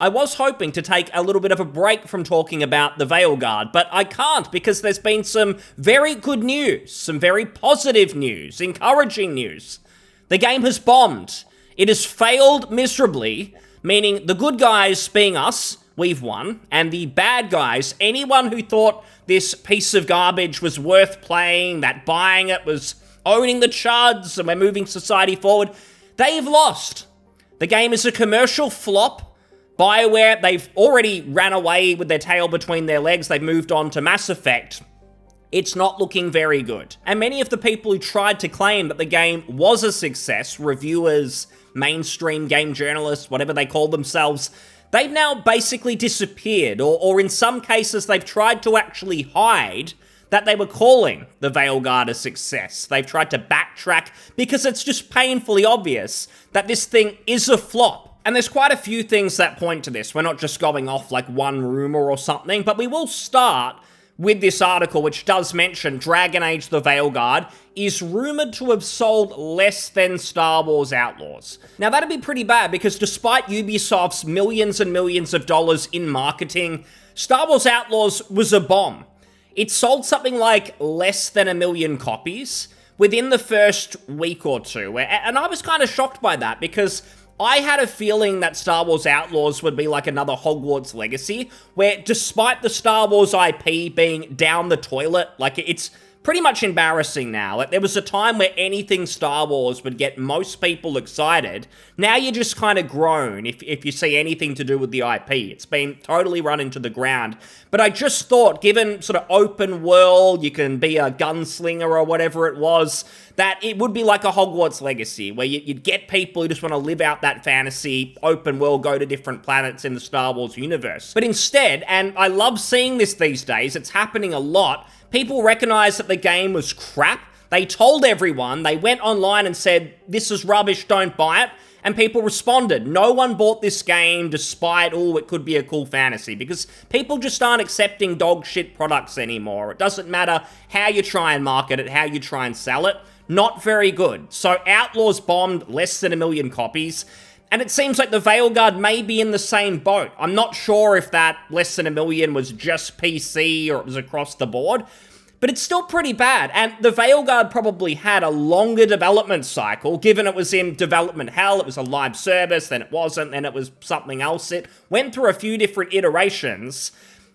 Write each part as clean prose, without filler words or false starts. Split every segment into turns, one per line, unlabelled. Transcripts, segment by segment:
I was hoping to take a little bit of a break from talking about the Veilguard, but I can't because there's been some very good news, some very positive news, encouraging news. The game has bombed. It has failed miserably, meaning the good guys being us, we've won, and the bad guys, anyone who thought this piece of garbage was worth playing, that buying it was owning the chuds and we're moving society forward, they've lost. The game is a commercial flop. BioWare, they've already ran away with their tail between their legs. They've moved on to Mass Effect. It's not looking very good. And many of the people who tried to claim that the game was a success, reviewers, mainstream game journalists, whatever they call themselves, they've now basically disappeared, or in some cases they've tried to actually hide that they were calling the Veilguard a success. They've tried to backtrack because it's just painfully obvious that this thing is a flop. And there's quite a few things that point to this. We're not just going off like one rumor or something, but we will start with this article, which does mention Dragon Age the Veilguard is rumored to have sold less than Star Wars Outlaws. Now that'd be pretty bad because despite Ubisoft's millions and millions of dollars in marketing, Star Wars Outlaws was a bomb. It sold something like less than 1 million copies within the first week or two. And I was kind of shocked by that because I had a feeling that Star Wars Outlaws would be like another Hogwarts Legacy, where despite the Star Wars IP being down the toilet, like it's pretty much embarrassing now. Like there was a time where anything Star Wars would get most people excited. Now you just kind of groan if you see anything to do with the IP. It's been totally run into the ground. But I just thought, given sort of open world, you can be a gunslinger or whatever it was, that it would be like a Hogwarts Legacy, where you'd get people who just want to live out that fantasy, open world, go to different planets in the Star Wars universe. But instead, and I love seeing this these days, it's happening a lot, people recognize that the game was crap. They told everyone, they went online and said, this is rubbish, don't buy it. And people responded. No one bought this game despite, it could be a cool fantasy, because people just aren't accepting dog shit products anymore. It doesn't matter how you try and market it, how you try and sell it. Not very good. So Outlaws bombed less than 1 million copies. And it seems like the Veilguard may be in the same boat. I'm not sure if that less than 1 million was just PC or it was across the board, but it's still pretty bad. And the Veilguard probably had a longer development cycle, given it was in development hell, it was a live service, then it wasn't, then it was something else. It went through a few different iterations.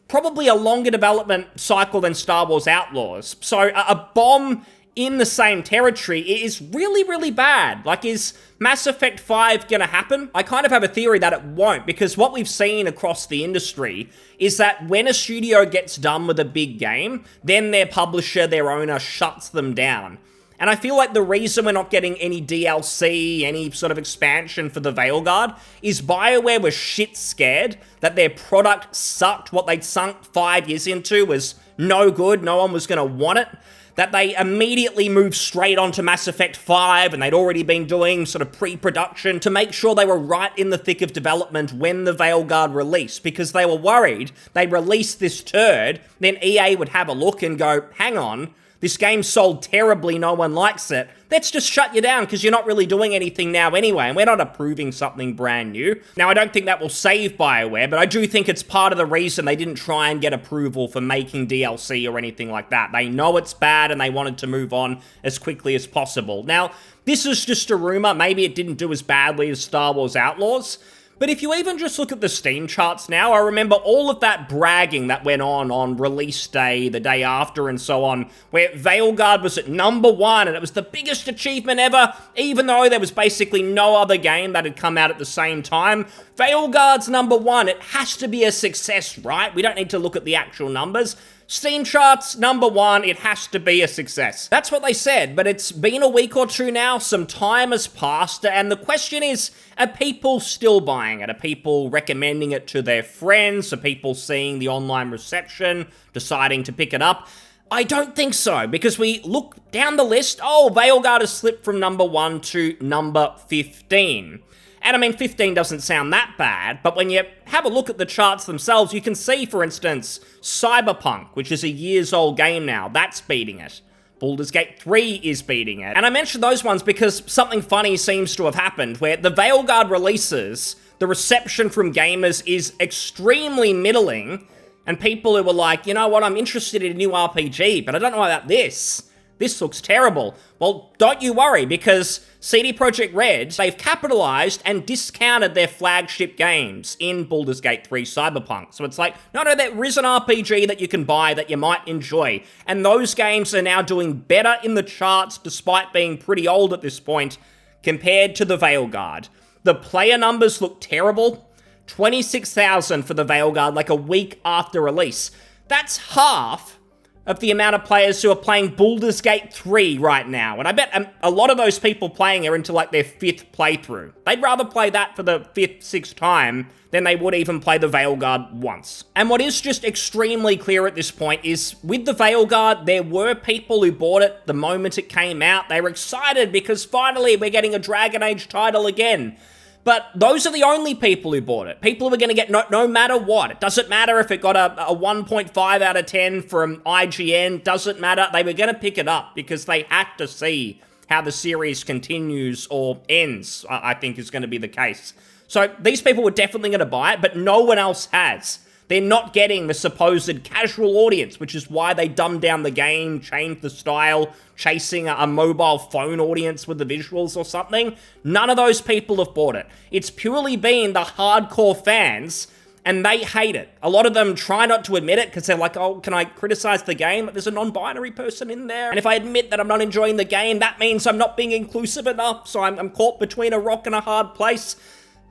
Probably a longer development cycle than Star Wars Outlaws. So a bomb in the same territory is really, really bad. Like, is Mass Effect 5 gonna happen? I kind of have a theory that it won't, because what we've seen across the industry is that when a studio gets done with a big game, then their publisher, their owner, shuts them down. And I feel like the reason we're not getting any DLC, any sort of expansion for the Veilguard, is BioWare was shit scared that their product sucked. What they'd sunk 5 years into was no good, no one was gonna want it. That they immediately moved straight onto Mass Effect 5, and they'd already been doing sort of pre-production to make sure they were right in the thick of development when the Veilguard released, because they were worried they'd release this turd, then EA would have a look and go, hang on, this game sold terribly, no one likes it, let's just shut you down because you're not really doing anything now anyway, and we're not approving something brand new. Now, I don't think that will save BioWare, but I do think it's part of the reason they didn't try and get approval for making DLC or anything like that. They know it's bad and they wanted to move on as quickly as possible. Now, this is just a rumor. Maybe it didn't do as badly as Star Wars Outlaws. But if you even just look at the Steam charts now, I remember all of that bragging that went on release day, the day after, and so on, where Veilguard was at #1, and it was the biggest achievement ever, even though there was basically no other game that had come out at the same time. Veilguard's #1, it has to be a success, right? We don't need to look at the actual numbers. Steam charts, #1, it has to be a success. That's what they said, but it's been a week or two now, some time has passed, and the question is, are people still buying it? Are people recommending it to their friends? Are people seeing the online reception, deciding to pick it up? I don't think so, because we look down the list, Veilguard has slipped from #1 to number 15. And I mean, 15 doesn't sound that bad, but when you have a look at the charts themselves, you can see, for instance, Cyberpunk, which is a years-old game now, that's beating it. Baldur's Gate 3 is beating it. And I mention those ones because something funny seems to have happened, where the Veilguard releases, the reception from gamers is extremely middling, and people who are like, you know what, I'm interested in a new RPG, but I don't know about this. This looks terrible. Well, don't you worry, because CD Projekt Red, they've capitalized and discounted their flagship games in Baldur's Gate 3 Cyberpunk. So it's like, no, there is an RPG that you can buy that you might enjoy. And those games are now doing better in the charts, despite being pretty old at this point, compared to the Veilguard. The player numbers look terrible. 26,000 for the Veilguard, like a week after release. That's half of the amount of players who are playing Baldur's Gate 3 right now. And I bet a lot of those people playing are into like their 5th playthrough. They'd rather play that for the 5th, 6th time than they would even play the Veilguard once. And what is just extremely clear at this point is with the Veilguard, there were people who bought it the moment it came out. They were excited because finally we're getting a Dragon Age title again. But those are the only people who bought it. People who are going to get no matter what. It doesn't matter if it got a 1.5 out of 10 from IGN. Doesn't matter. They were going to pick it up because they had to see how the series continues or ends, I think is going to be the case. So these people were definitely going to buy it, but no one else has. They're not getting the supposed casual audience, which is why they dumbed down the game, changed the style, chasing a mobile phone audience with the visuals or something. None of those people have bought it. It's purely been the hardcore fans, and they hate it. A lot of them try not to admit it because they're like, oh, can I criticize the game? There's a non-binary person in there. And if I admit that I'm not enjoying the game, that means I'm not being inclusive enough, so I'm caught between a rock and a hard place.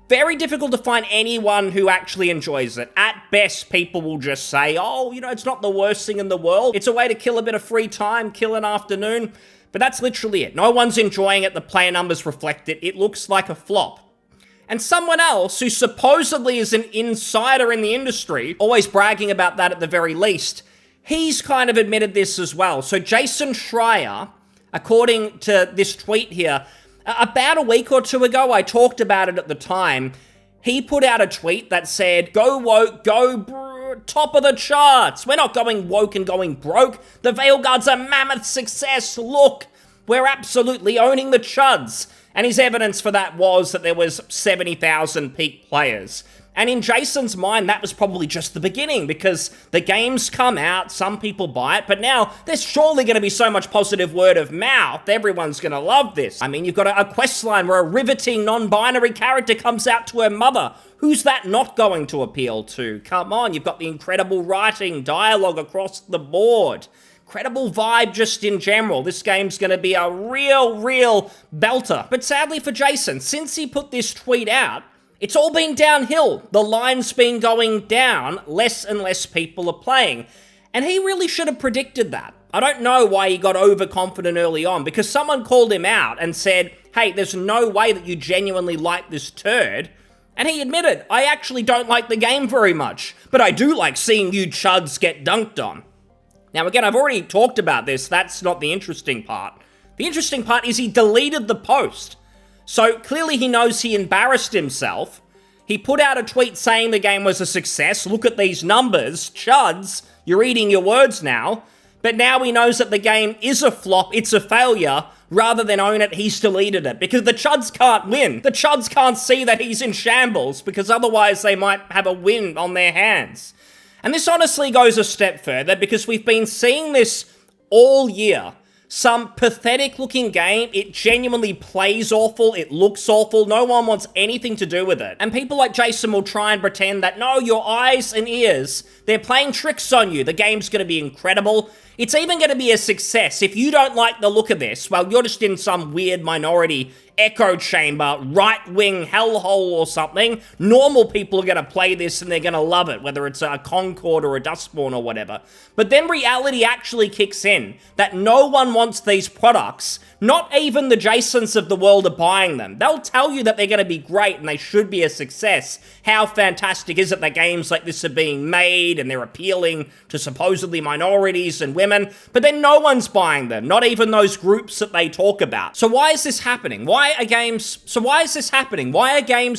Very difficult to find anyone who actually enjoys it. At best, people will just say, oh, you know, it's not the worst thing in the world. It's a way to kill a bit of free time, kill an afternoon. But that's literally it. No one's enjoying it. The player numbers reflect it. It looks like a flop. And someone else who supposedly is an insider in the industry, always bragging about that at the very least, he's kind of admitted this as well. So Jason Schreier, according to this tweet here, about a week or two ago, I talked about it at the time, he put out a tweet that said, go woke, go top of the charts. We're not going woke and going broke. The Veilguard's a mammoth success. Look, we're absolutely owning the chuds. And his evidence for that was that there was 70,000 peak players. And in Jason's mind, that was probably just the beginning because the games come out, some people buy it, but now there's surely going to be so much positive word of mouth. Everyone's going to love this. I mean, you've got a quest line where a riveting non-binary character comes out to her mother. Who's that not going to appeal to? Come on, you've got the incredible writing, dialogue across the board. Incredible vibe just in general. This game's going to be a real belter. But sadly for Jason, since he put this tweet out, it's all been downhill. The line's been going down. Less and less people are playing. And he really should have predicted that. I don't know why he got overconfident early on, because someone called him out and said, hey, there's no way that you genuinely like this turd. And he admitted, I actually don't like the game very much, but I do like seeing you chuds get dunked on. Now again, I've already talked about this. That's not the interesting part. The interesting part is he deleted the post. So clearly he knows he embarrassed himself. He put out a tweet saying the game was a success. Look at these numbers. Chuds, you're eating your words now. But now he knows that the game is a flop, it's a failure. Rather than own it, he's deleted it. Because the chuds can't win. The chuds can't see that he's in shambles, because otherwise they might have a win on their hands. And this honestly goes a step further, because we've been seeing this all year. Some pathetic looking game, it genuinely plays awful, it looks awful, no one wants anything to do with it. And people like Jason will try and pretend that, no, your eyes and ears, they're playing tricks on you, the game's gonna be incredible. It's even gonna be a success. If you don't like the look of this, well, you're just in some weird minority echo chamber, right-wing hellhole or something. Normal people are gonna play this and they're gonna love it, whether it's a Concord or a Dustborn or whatever. But then reality actually kicks in, that no one wants these products. Not even the Jasons of the world are buying them. They'll tell you that they're gonna be great and they should be a success. How fantastic is it that games like this are being made and they're appealing to supposedly minorities and women, but then no one's buying them, not even those groups that they talk about. So why is this happening? Why are games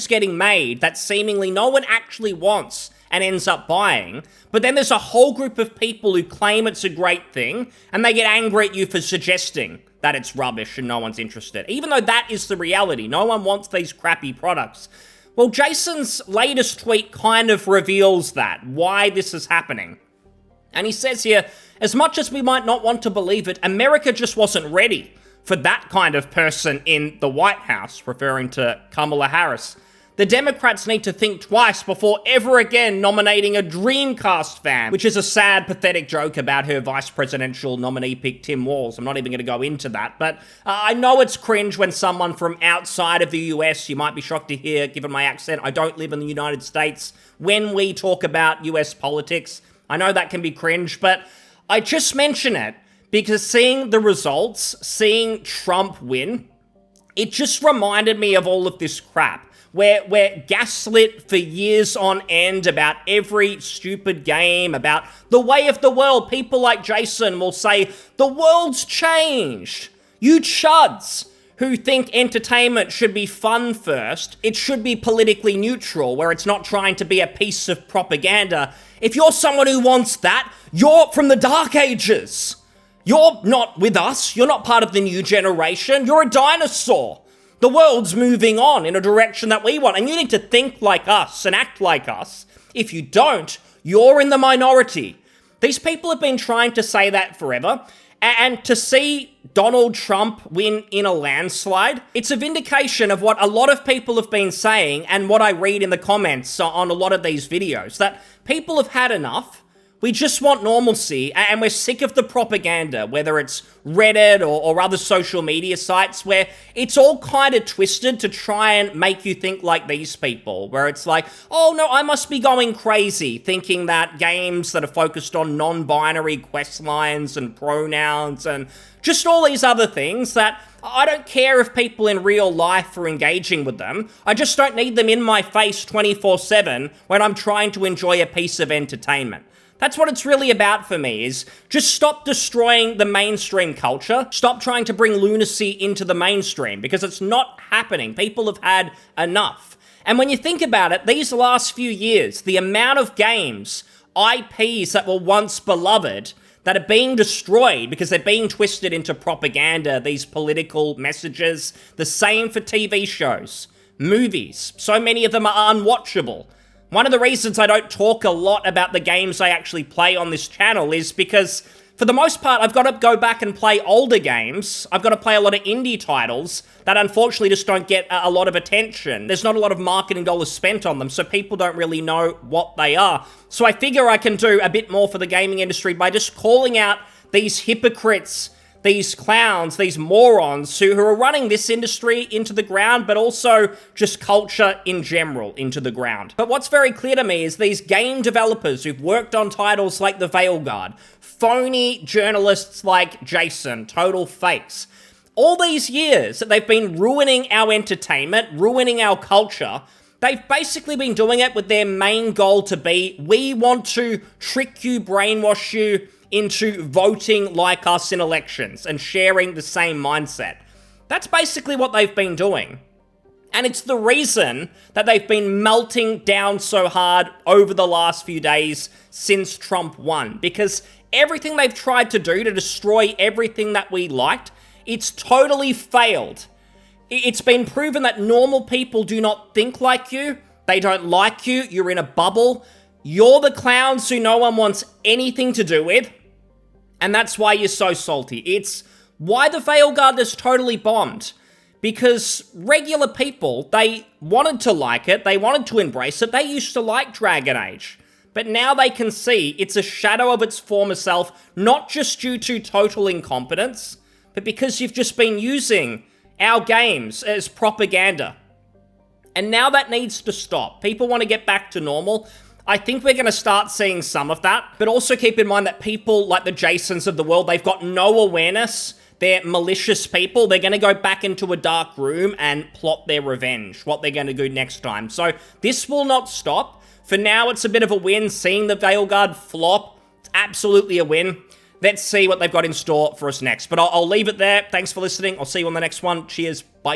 getting made that seemingly no one actually wants and ends up buying, but then there's a whole group of people who claim it's a great thing and they get angry at you for suggesting that it's rubbish and no one's interested, even though that is the reality. No one wants these crappy products. Well, Jason's latest tweet kind of reveals that, why this is happening. And he says here, as much as we might not want to believe it, America just wasn't ready for that kind of person in the White House, referring to Kamala Harris. The Democrats need to think twice before ever again nominating a Dreamcast fan, which is a sad, pathetic joke about her vice presidential nominee pick, Tim Walz. I'm not even going to go into that, but I know it's cringe when someone from outside of the US, you might be shocked to hear, given my accent, I don't live in the United States, when we talk about US politics. I know that can be cringe, but I just mention it because seeing the results, seeing Trump win, it just reminded me of all of this crap. We're gaslit for years on end about every stupid game, about the way of the world. People like Jason will say, the world's changed. You chuds who think entertainment should be fun first, it should be politically neutral, where it's not trying to be a piece of propaganda. If you're someone who wants that, you're from the Dark Ages. You're not with us. You're not part of the new generation. You're a dinosaur. The world's moving on in a direction that we want, and you need to think like us and act like us. If you don't, you're in the minority. These people have been trying to say that forever, and to see Donald Trump win in a landslide, it's a vindication of what a lot of people have been saying and what I read in the comments on a lot of these videos, that people have had enough. We just want normalcy, and we're sick of the propaganda, whether it's Reddit or other social media sites, where it's all kind of twisted to try and make you think like these people, where it's like, oh no, I must be going crazy, thinking that games that are focused on non-binary quest lines and pronouns and just all these other things that I don't care if people in real life are engaging with them. I just don't need them in my face 24/7 when I'm trying to enjoy a piece of entertainment. That's what it's really about for me, is just stop destroying the mainstream culture. Stop trying to bring lunacy into the mainstream, because it's not happening. People have had enough. And when you think about it, these last few years, the amount of games, IPs that were once beloved, that are being destroyed because they're being twisted into propaganda, these political messages. The same for TV shows, movies. So many of them are unwatchable. One of the reasons I don't talk a lot about the games I actually play on this channel is because, for the most part, I've got to go back and play older games. I've got to play a lot of indie titles that unfortunately just don't get a lot of attention. There's not a lot of marketing dollars spent on them, so people don't really know what they are. So I figure I can do a bit more for the gaming industry by just calling out these hypocrites, these clowns, these morons who are running this industry into the ground, but also just culture in general into the ground. But what's very clear to me is these game developers who've worked on titles like the Veilguard, phony journalists like Jason, total fakes, all these years that they've been ruining our entertainment, ruining our culture, they've basically been doing it with their main goal to be, we want to trick you, brainwash you, into voting like us in elections and sharing the same mindset. That's basically what they've been doing. And it's the reason that they've been melting down so hard over the last few days since Trump won. Because everything they've tried to do to destroy everything that we liked, it's totally failed. It's been proven that normal people do not think like you. They don't like you. You're in a bubble. You're the clowns who no one wants anything to do with. And that's why you're so salty. It's why the Veilguard is totally bombed. Because regular people, they wanted to like it, they wanted to embrace it, they used to like Dragon Age. But now they can see it's a shadow of its former self, not just due to total incompetence, but because you've just been using our games as propaganda. And now that needs to stop. People want to get back to normal. I think we're going to start seeing some of that, but also keep in mind that people like the Jasons of the world, they've got no awareness. They're malicious people. They're going to go back into a dark room and plot their revenge, what they're going to do next time. So this will not stop. For now, it's a bit of a win. Seeing the Veilguard flop, it's absolutely a win. Let's see what they've got in store for us next. But I'll leave it there. Thanks for listening. I'll see you on the next one. Cheers. Bye.